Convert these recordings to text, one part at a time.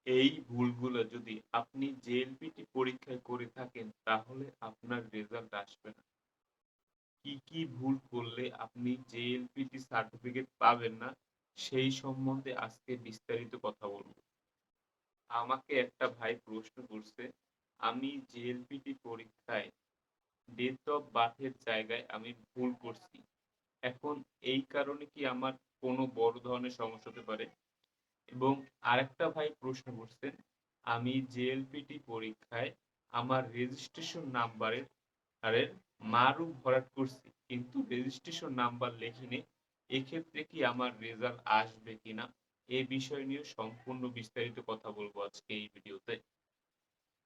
এই ভুলগুলো যদি আপনি জেএলপিটি পরীক্ষায় করে থাকেন তাহলে আপনার রেজাল্ট আসবে না। কি, কি ভুল করলে আপনি জেএলপিটি সার্টিফিকেট পাবেন না সেই সম্বন্ধে আজকে বিস্তারিত কথা বলব। আমাকে একটা ভাই প্রশ্ন করছে, আমি জেএলপিটি পরীক্ষায় ডেট অফ বার্থ এর জায়গায় আমি ভুল করছি। এখন এই কারণে কি আমার কোনো বড় ধরনের সমস্যা হতে পারে? এবং আরেকটা ভাই প্রশ্ন করছেন, আমি জেএলপিটি পরীক্ষায় আমার রেজিস্ট্রেশন নাম্বারের আরের মারু ভরাট করছি কিন্তু রেজিস্ট্রেশন নাম্বার লেখিনি। এক্ষেত্রে কি আমার রেজাল্ট আসবে কিনা? এ বিষয় নিয়ে সম্পূর্ণ বিস্তারিত কথা বলবো আজকে এই ভিডিওতে।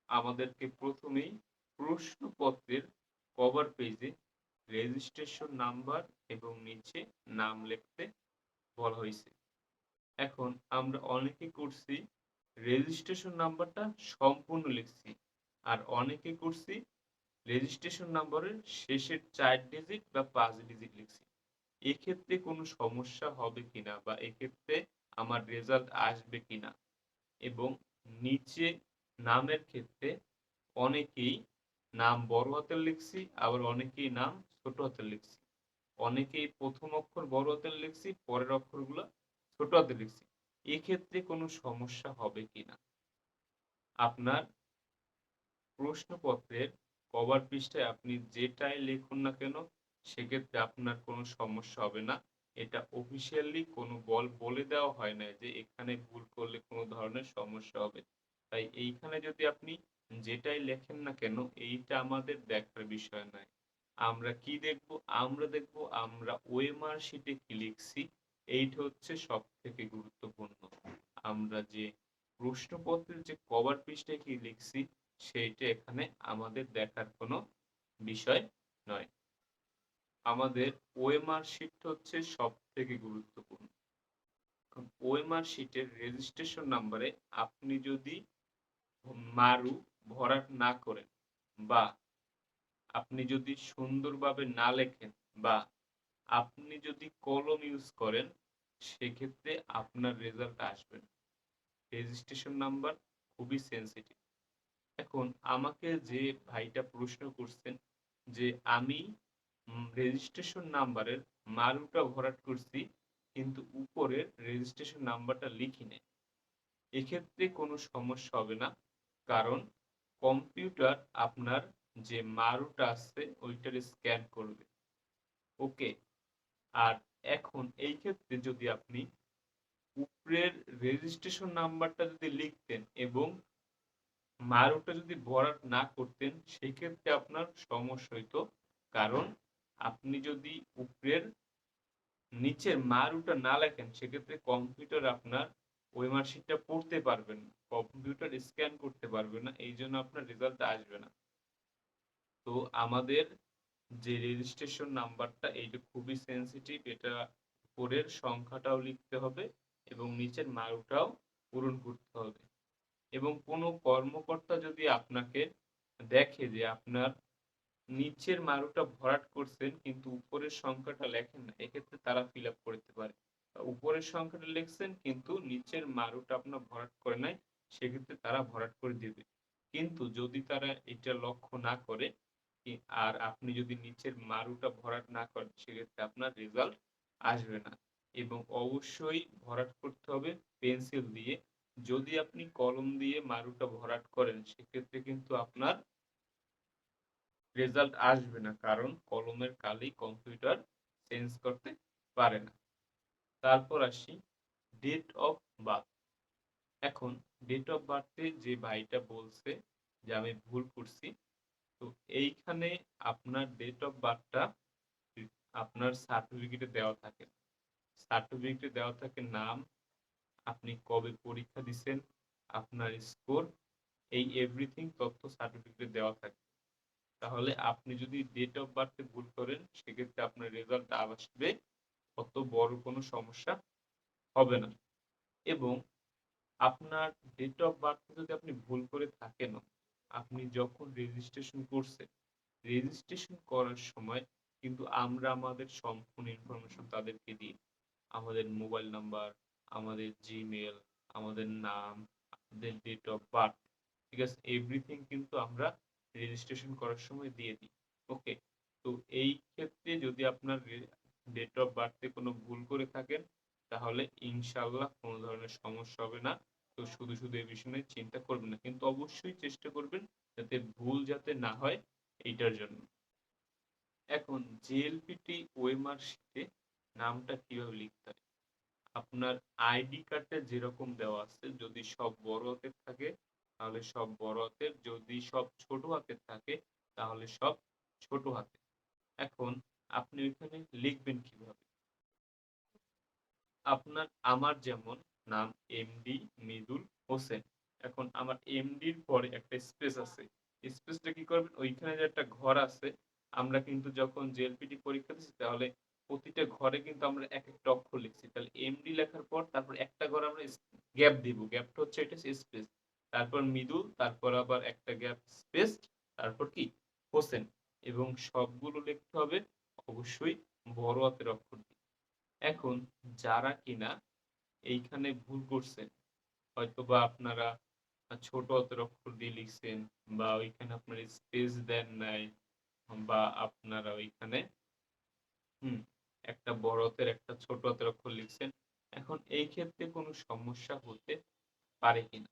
আমাদেরকে প্রথমেই প্রশ্নপত্রের কভার পেজে রেজিস্ট্রেশন নাম্বার এবং নিচে নাম লিখতে বলা হয়েছে। এখন আমরা অনেকে করছি রেজিস্ট্রেশন নাম্বারটা সম্পূর্ণ লিখছি। আর অনেকে করছি রেজিস্ট্রেশন নাম্বারের শেষের ৪ ডিজিট বা ৫ ডিজিট লিখছি। এক্ষেত্রে কোনো সমস্যা হবে কিনা বা এক্ষেত্রে আমার রেজাল্ট আসবে কিনা এবং নিচে নামের ক্ষেত্রে অনেকেই নাম বড় হাতের লিখছি, আবার অনেকেই নাম ছোট হাতের লিখছি। অনেকেই ১ম অক্ষর বড় হাতের লিখছি, পরের অক্ষরগুলো ছোট হাতের লিখছি। এক্ষেত্রে কোনো সমস্যা হবে কিনা? আপনার প্রশ্নপত্রের কভার পৃষ্ঠায় আপনি যেটাই লিখুন না কেন, সেক্ষেত্রে আপনার কোনো সমস্যা হবে না। এটা অফিসিয়ালি কোনো বলে দেওয়া হয় নাই যে এখানে ভুল করলে কোনো ধরনের সমস্যা হবে। তাই এইখানে যদি আপনি যেটাই লেখেন না কেন, এইটা আমাদের দেখার বিষয় নয়। আমরা কি দেখব? আমরা দেখব আমরা ওএমআর শিটে কি লিখছি, এইটা হচ্ছে সবথেকে গুরুত্বপূর্ণ। আমরা যে প্রশ্নপত্রের যে কভার পৃষ্ঠায় কি লিখছি, সেইটা এখানে আমাদের দেখার কোনো বিষয় নয়। আমাদের ওএমআর শিট হচ্ছে সবথেকে গুরুত্বপূর্ণ। ওএমআর শিটের রেজিস্ট্রেশন নাম্বারে আপনি যদি মারু ভরাট না করেন বা আপনি যদি সুন্দরভাবে না লেখেন বা আপনি যদি কলম ইউজ করেন, সেক্ষেত্রে আপনার রেজাল্ট আসবে না। রেজিস্ট্রেশন নাম্বার খুবই সেনসিটিভ। এখন আমাকে যে ভাইটা প্রশ্ন করছেন যে আমি রেজিস্ট্রেশন নাম্বারের মারুটা ভরাট করছি কিন্তু উপরের রেজিস্ট্রেশন নাম্বারটা লিখি নাই। এক্ষেত্রে কোনো সমস্যা হবে না, কারণ কম্পিউটার আপনার যে মারুটা আছে ওইটার স্ক্যান করবে। ওকে। আর এখন এই ক্ষেত্রে যদি আপনি উপরের রেজিস্ট্রেশন নাম্বারটা যদি লিখতেন এবং মারুটা যদি ভরাট না করতেন, সেক্ষেত্রে আপনার সমস্যা হইতো। কারণ আপনি যদি উপরের নিচের মারুটা না লেখেন, সেক্ষেত্রে কম্পিউটার আপনার ওই মার্কশিটটা পড়তে পারবে না। কম্পিউটার স্ক্যান করতে পারবে না। এইজন্য আপনার রেজাল্ট আসবে না। তো আমাদের যে রেজিস্ট্রেশন নাম্বারটা এইটা খুবই সেনসিটিভ। এটা উপরের সংখ্যাটাও লিখতে হবে এবং নিচের মারুটাও পূরণ করতে হবে। এবং কোনো কর্মকর্তা যদি আপনাকে দেখে যে আপনার নিচের মারুটা ভরাট করছেন কিন্তু উপরের সংখ্যাটা লেখেন না, এক্ষেত্রে তারা ফিল আপ করতে পারে। উপরের সংখ্যাটা লিখছেন কিন্তু নিচের মারুটা আপনার ভরাট করে নাই, সেক্ষেত্রে তারা ভরাট করে দিবে। কিন্তু যদি তারা এটা লক্ষ্য না করে আর আপনি যদি নিচের মারুটা ভরাট না করেন, সেক্ষেত্রে আপনার রেজাল্ট আসবে না। এবং অবশ্যই ভরাট করতে হবে পেন্সিল দিয়ে। যদি আপনি কলম দিয়ে মারুটা ভরাট করেন, সেক্ষেত্রে কিন্তু আপনার রেজাল্ট আসবে না, কারণ কলমের কালি কম্পিউটার চেঞ্জ করতে পারে না। তারপর আসি ডেট অফ বার্থ। এখন ডেট অফ বার্থে যে ভাইটা বলছে যে আমি ভুল করছি, তো এইখানে আপনার ডেট অফ বার্থটা আপনার সার্টিফিকেটে দেওয়া থাকে। সার্টিফিকেটে দেওয়া থাকে নাম, আপনি কবে পরীক্ষা দিছেন, আপনার স্কোর, এই এভরিথিং তথ্য সার্টিফিকেটে দেওয়া থাকে। তাহলে আপনি যদি ডেট অফ বার্থে ভুল করেন, সেক্ষেত্রে আপনার রেজাল্ট আসবে, অত বড় কোনো সমস্যা হবে না। এবং আপনার ডেট অফ বার্থে যদি আপনি ভুল করে থাকেন, আপনি যখন রেজিস্ট্রেশন করছেন, রেজিস্ট্রেশন করার সময় কিন্তু আমরা আমাদের সম্পূর্ণ ইনফরমেশন তাদেরকে দিই। আমাদের মোবাইল নাম্বার, আমাদের জিমেল, আমাদের নাম, দেন ডেট অফ বার্থ, ঠিক আছে, এভরিথিং কিন্তু আমরা রেজিস্ট্রেশন করার সময় দিয়ে দিই। ওকে, তো এই ক্ষেত্রে যদি আপনার ডেট অফ বার্থে কোনো ভুল করে থাকেন তাহলে ইনশাল্লাহ কোনো ধরনের সমস্যা হবে না। তো শুধু শুধু এই বিষয় নিয়ে চিন্তা করবেন না, কিন্তু অবশ্যই চেষ্টা করবেন যাতে ভুল যাতে না হয় এইটার জন্য। এখন জেএলপিটি ওএমআর শিটে নামটা কিভাবে লিখতে হয়? আপনার আইডি কার্ডে যেরকম দেওয়া আছে, যদি সব বড় হাতের থাকে তাহলে সব বড় হাতের, যদি সব ছোট হাতের থাকে তাহলে সব ছোট হাতের। এখন আপনি ওইখানে লিখবেন কিভাবে? আমার যেমন নাম এমডি মৃদুল হোসেন। এখন আমার এমডির পরে একটা স্পেস আছে। স্পেসটা কি করবেন? ওইখানে যে একটা ঘর আছে, আমরা কিন্তু যখন জেএলপিটি পরীক্ষা দিচ্ছি তাহলে প্রতিটা ঘরে কিন্তু আমরা এক একটা অক্ষর লিখছি। তাহলে এমডি লেখার পর তারপর একটা ঘর আমরা গ্যাপ দিব। গ্যাপটা হচ্ছে এটা স্পেস। তারপর মৃদুল, তারপর আবার একটা গ্যাপ স্পেস, তারপর কি হোসেন, এবং সবগুলো লিখতে হবে অবশ্যই বড় হাতের অক্ষর দিয়ে। এখন যারা কিনা এইখানে ভুল করছেন, হয়তোবা আপনারা ছোট হাতের অক্ষর দিয়ে লিখছেন, বা ওইখানে আপনার স্পেস দেন নাই, বা আপনারা ওইখানে হুম একটা বড় হাতের একটা ছোট হাতের অক্ষর লিখছেন। এখন এই ক্ষেত্রে কোনো সমস্যা হতে পারে কিনা?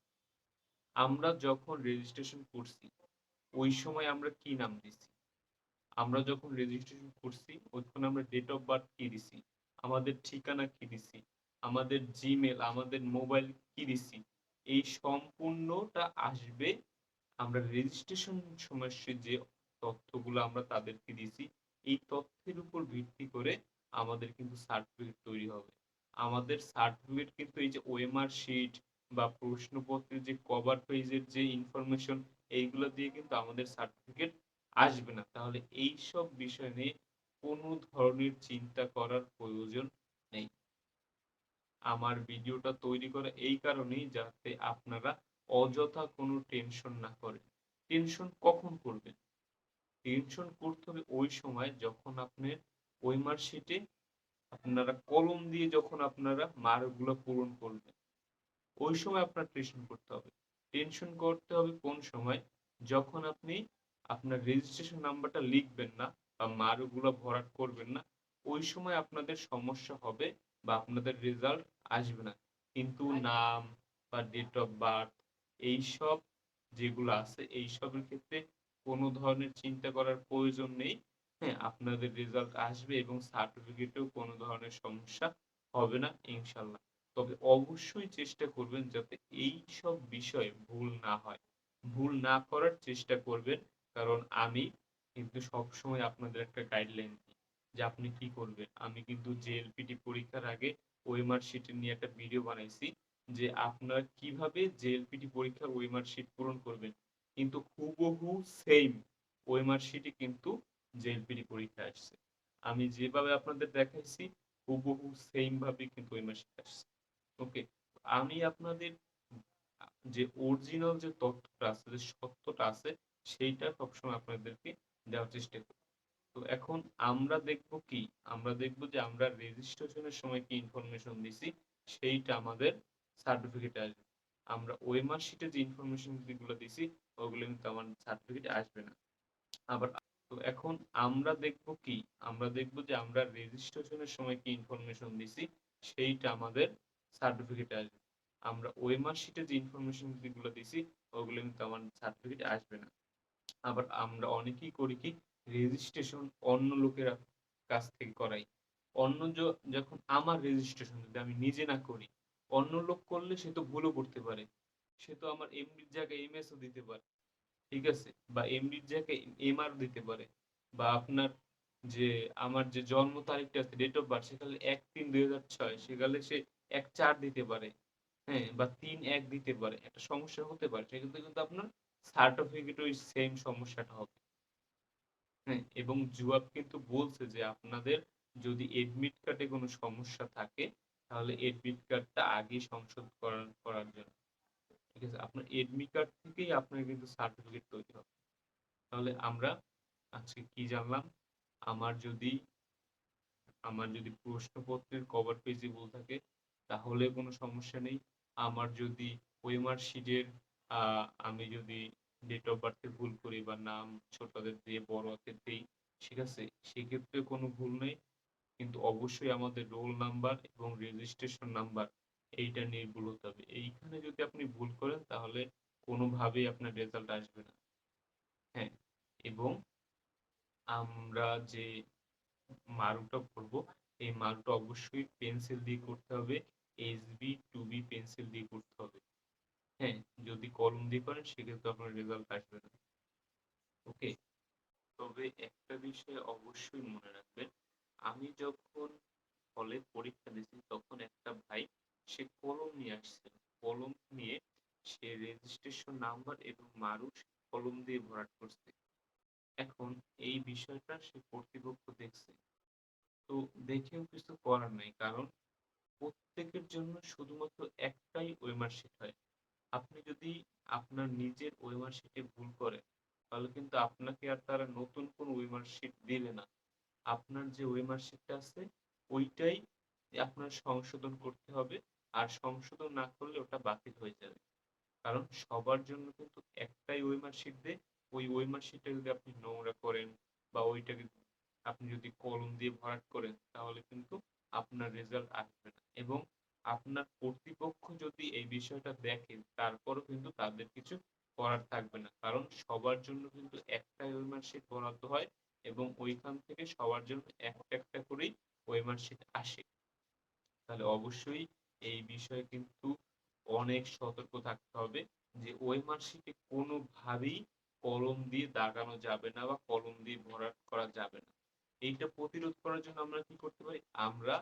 আমরা যখন রেজিস্ট্রেশন করছি ওই সময় আমরা কি নাম দিছি? আমরা যখন রেজিস্ট্রেশন করছি ওইখানে আমরা ডেট অফ বার্থ কি দিছি, আমাদের ঠিকানা কি দিছি, আমাদের জিমেল, আমাদের মোবাইল কি দিছি, এই সম্পূর্ণটা আসবে আমরা রেজিস্ট্রেশন সমস্যে যে তথ্যগুলো আমরা তাদেরকে দিছি, এই তথ্যের উপর ভিত্তি করে আমাদের কিন্তু সার্টিফিকেট তৈরি হবে। আমাদের সার্টিফিকেট কিন্তু এই যে ওএমআর শিট বা প্রশ্নপত্রের যে কভার পেজের যে ইনফরমেশন, এইগুলো দিয়ে কিন্তু আমাদের সার্টিফিকেট আসবে না। তাহলে এইসব বিষয় নিয়ে কোনো ধরনের চিন্তা করার প্রয়োজন নেই। আমার ভিডিওটা তৈরি করা এই কারণেই যাতে আপনারা অযথা কোনো টেনশন না করেন। টেনশন কখন করবেন? টেনশন করতে হবে ওই সময় যখন আপনি ওই মার্কশিটে আপনারা কলম দিয়ে যখন আপনারা মার্কগুলো পূরণ করবেন, ওই সময় আপনার টেনশন করতে হবে। টেনশন করতে হবে কোন সময়? যখন আপনি আপনার রেজিস্ট্রেশন নাম্বারটা লিখবেন না বা মার্কগুলো ভরাট করবেন না, ওই সময় আপনাদের সমস্যা হবে বা আপনাদের রেজাল্ট আসবে না। কিন্তু নাম বা ডেট অফ বার্থ এইসব যেগুলো আছে এইসবের ক্ষেত্রে কোনো ধরনের চিন্তা করার প্রয়োজন নেই। হ্যাঁ, আপনাদের রেজাল্ট আসবে এবং সার্টিফিকেটেও কোনো ধরনের সমস্যা হবে না ইনশাল্লাহ। তবে অবশ্যই চেষ্টা করবেন যাতে এই সব বিষয়ে ভুল না হয়। ভুল না করার চেষ্টা করবেন। কারণ আমি কিন্তু সবসময় আপনাদের একটা গাইডলাইন দিই যে আপনি কি করবেন। আমি কিন্তু জেএলপিটি পরীক্ষার আগে ওএমআর শিট নিয়ে একটা ভিডিও বানাইছি যে আপনারা কিভাবে জেএলপিটি পরীক্ষার ওএমআর শিট পূরণ করবেন। কিন্তু হুবহু সেইম ওএমআর শিটই কিন্তু জেএলপিটি পরীক্ষায় আসছে। আমি যেভাবে আপনাদের দেখাইছি হুবহু সেইম ভাবেই কিন্তু ওএমআর শিট আসছে। ওকে, আমি আপনাদের যে অরিজিনাল যে তথ্যটা আছে, যে সত্যটা আছে, সেইটা সবসময় আপনাদেরকে দেওয়ার চেষ্টা করি। তো এখন আমরা দেখব কি? আমরা দেখব যে আমরা রেজিস্ট্রেশনের সময় কি ইনফরমেশন দিছি সেইটা আমাদের সার্টিফিকেটে আসবে। আমরা ওএমআর শিটে যে ইনফরমেশন গুলো দিছি ওগুলো কিন্তু আমার সার্টিফিকেটে আসবে না। আবার তো এখন আমরা দেখব কি? আমরা দেখব যে আমরা রেজিস্ট্রেশনের সময় কি ইনফরমেশন দিছি সেইটা আমাদের সার্টিফিকেটে আসবে। আমরা ওএমআর শিটে যে ইনফরমেশন গুলো দিছি ওগুলো কিন্তু আমার সার্টিফিকেটে আসবে না। আবার আমরা অনেকেই করি কি, রেজিস্ট্রেশন অন্য লোকের কাছ থেকে করাই। অন্য যখন আমার রেজিস্ট্রেশন যদি আমি নিজে না করি, অন্য লোক করলে সে তো ভুলও করতে পারে। সে তো আমার এমডির জায়গায় এমএসও দিতে পারে। ঠিক আছে? বা এমডির জায়গায় এমআর দিতে পারে। বা আপনার যে আমার যে জন্ম তারিখটা আছে, ডেট অফ বার্থ, সেখানে ১-৩-২০০৬, সেখানে সে ১-৪ দিতে পারে। হ্যাঁ? বা ৩-১ দিতে পারে। একটা সমস্যা হতে পারে। সেক্ষেত্রে কিন্তু আপনার সার্টিফিকেট ওই সেম সমস্যাটা হবে। হ্যাঁ? এবং জুয়াব কিন্তু বলছে যে আপনাদের যদি এডমিট কার্ডে কোনো সমস্যা থাকে তাহলে এডমিট কার্ডটা আগেই সংশোধন করার জন্য। ঠিক আছে? আপনার এডমিট কার্ড থেকেই আপনার কিন্তু সার্টিফিকেট তৈরি হবে। তাহলে আমরা আজকে কি জানলাম? আমার যদি আমার যদি প্রশ্নপত্রের কভার পেজে ভুল থাকে তাহলে কোনো সমস্যা নেই। আমার যদি ওএমআর শিটের আমি যদি ডেট অফ বার্থে ভুল করি বা নাম ছোট হাতের দিয়ে বড় হাতের দেই, ঠিক আছে? সেক্ষেত্রে কোনো ভুল নেই। কিন্তু অবশ্যই আমাদের রোল নাম্বার এবং রেজিস্ট্রেশন নাম্বার এইটা নিয়ে ভুল হতে হবে। এইখানে যদি আপনি ভুল করেন তাহলে কোনোভাবেই আপনার রেজাল্ট আসবে না। হ্যাঁ? এবং আমরা যে মারুটা করব, এই মারুটা অবশ্যই পেন্সিল দিয়ে করতে হবে। HB 2B পেন্সিল দিয়ে করতে হবে। হ্যাঁ? যদি কলম দিয়ে করেন সেক্ষেত্রে আপনার রেজাল্ট আসবে না। ওকে? তবে একটা বিষয় অবশ্যই মনে রাখবেন, আমি যখন হলে পরীক্ষা দিছি তখন একটা ভাই সে কলম নিয়ে আসছিল। কলম নিয়ে সে রেজিস্ট্রেশন নাম্বার এবং মারু কলম দিয়ে ভরাট করছে। এখন এই বিষয়টা সে কর্তৃপক্ষ দেখছে। তো দেখেও কিছু করার নাই। কারণ প্রত্যেকের জন্য শুধুমাত্র একটাই ওয়েমার শিট হয়। আপনি যদি আপনার নিজের ওয়েমার শিটে ভুল করেন, তাহলে কিন্তু আপনাকে আর তারা নতুন কোনো ওয়েমার শিট দিবে না। আপনার যে ওয়েমার শিটটা আছে, ওইটাই আপনার সংশোধন করতে হবে। আর সংশোধন না করলে ওটা বাতিল হয়ে যাবে। কারণ সবার জন্য কিন্তু একটাই ওয়েমার শিট দেয়। ওই ওয়েমার শিটটা যদি আপনি নোংরা করেন বা ওইটাকে আপনি যদি কলম দিয়ে ভরাট করেন তাহলে কিন্তু আপনার রেজাল্ট আসবে না। এবং আপনার কর্তৃপক্ষ যদি এই বিষয়টা দেখে তারপরও কিন্তু তাদের কিছু করার থাকবে না। কারণ সবার জন্য কিন্তু একটাই ওয়েমার শিট বরাদ্দ হয় এবং ওইখান থেকে সবার জন্য একটা একটা করেই ওয়েমার শিট আসে। তাহলে অবশ্যই এই বিষয়ে কিন্তু অনেক সতর্ক থাকতে হবে যে ওয়েমার শিটে কোনোভাবেই কলম দিয়ে দাগানো যাবে না বা কলম দিয়ে ভরাট করা যাবে না। এইটা প্রতিরোধ করার জন্য আমরা কি করতে পারি? আমরা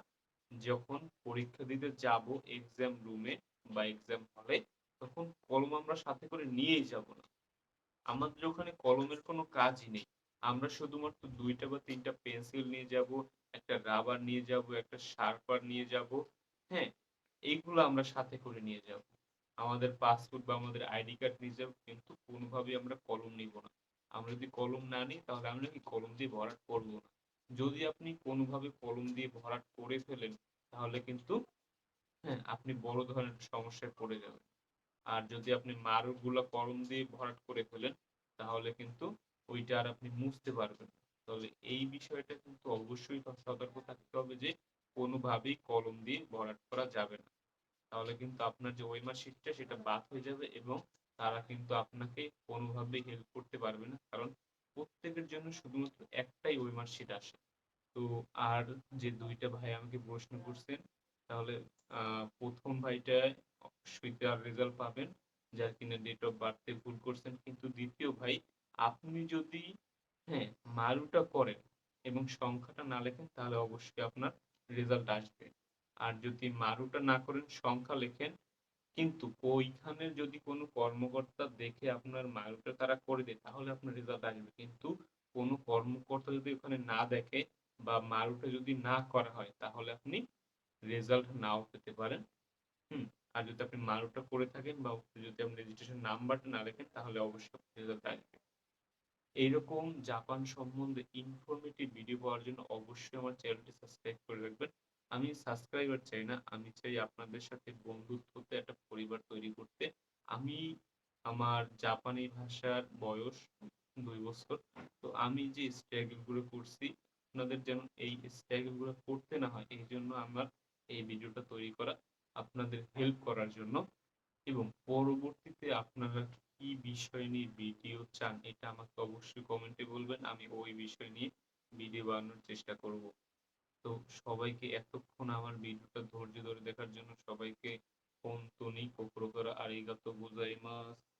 যখন পরীক্ষা দিতে যাব এক্সাম রুমে বা এক্সাম হলে, তখন কলম আমরা সাথে করে নিয়েই যাব না। আমাদের ওখানে কলমের কোনো কাজই নেই। আমরা শুধুমাত্র ২ টা বা ৩ টা পেন্সিল নিয়ে যাব, একটা রাবার নিয়ে যাব, একটা শার্পনার নিয়ে যাব। হ্যাঁ? এইগুলো আমরা সাথে করে নিয়ে যাব। আমাদের পাসপোর্ট বা আমাদের আইডি কার্ড নিয়ে যাব, কিন্তু কোনোভাবেই আমরা কলম নিব না। আমরা যদি কলম না নিই তাহলে আমরা কি কলম দিয়ে ভরাট করব না। যদি আপনি কোনোভাবে কলম দিয়ে ভরাট করে ফেলেন তাহলে কিন্তু হ্যাঁ, আপনি বড় ধরনের সমস্যায় পড়ে যাবেন। আর যদি আপনি মারগুলা কলম দিয়ে ভরাট করে ফেলেন তাহলে কিন্তু ওইটা আর আপনি মুছতে পারবেন না। তবে এই বিষয়টা কিন্তু অবশ্যই সতর্ক থাকতে হবে যে কোনোভাবেই কলম দিয়ে ভরাট করা যাবে না। তাহলে কিন্তু আপনার যে ওয়েমার শিটটা সেটা বাদ হয়ে যাবে এবং তারা কিন্তু আপনাকে কোনোভাবেই হেল্প করতে পারবে না। কারণ প্রত্যেকের জন্য শুধুমাত্র একটাই ওয়েমার শিট আসে। তো আর যে ২ টা ভাই আমাকে প্রশ্ন করছেন, তাহলে ১ম ভাইটায় অবশ্যই তার রেজাল্ট পাবেন, যার কিনা ডেট অফ বার্থ এ ভুল করছেন। কিন্তু ২য় ভাই আপনি যদি হ্যাঁ, মারুটা করেন এবং সংখ্যাটা না লেখেন তাহলে অবশ্যই আপনার রেজাল্ট আসবে। আর যদি মারুটা না করেন সংখ্যা লেখেন কিন্তু ওইখানে যদি কোনো কর্মকর্তা দেখে আপনার মারুটা তারা করে দেয় তাহলে আপনার রেজাল্ট আসবে। কিন্তু কোনো কর্মকর্তা যদি ওখানে না দেখে বা মারুটা যদি না করা হয় তাহলে আপনি রেজাল্ট নাও পেতে পারেন। হুম? আর যদি আপনি মারুটা করে থাকেন বা যদি আপনি রেজিস্ট্রেশন নাম্বারটা না লেখেন তাহলে অবশ্যই রেজাল্ট আসবে। এইরকম জাপান সম্বন্ধে ইনফরমেটিভ ভিডিও পাওয়ার জন্য অবশ্যই আমার চ্যানেলটি সাবস্ক্রাইব করে রাখবেন। আমি সাবস্ক্রাইবার চাই না, আমি চাই আপনাদের সাথে বন্ধুত্বতে একটা পরিবার তৈরি করতে। আমি আমার জাপানি ভাষার বয়স ২ বছর। তো আমি যে স্ট্রাগল গুলো করছি আপনাদের যেন এই স্ট্রাগল গুলো করতে না হয় এইজন্য আমার এই ভিডিওটা তৈরি করা, আপনাদের হেল্প করার জন্য। এবং পরবর্তীতে আপনারা কি বিষয় নিয়ে ভিডিও চান এটা আমাকে অবশ্যই কমেন্টে বলবেন। আমি ওই বিষয় নিয়ে ভিডিও বানানোর চেষ্টা করব। তো সবাইকে এতক্ষণ আমার ভিডিওটা ধৈর্য ধরে দেখার জন্য সবাইকে 本当に心からありがとうございます。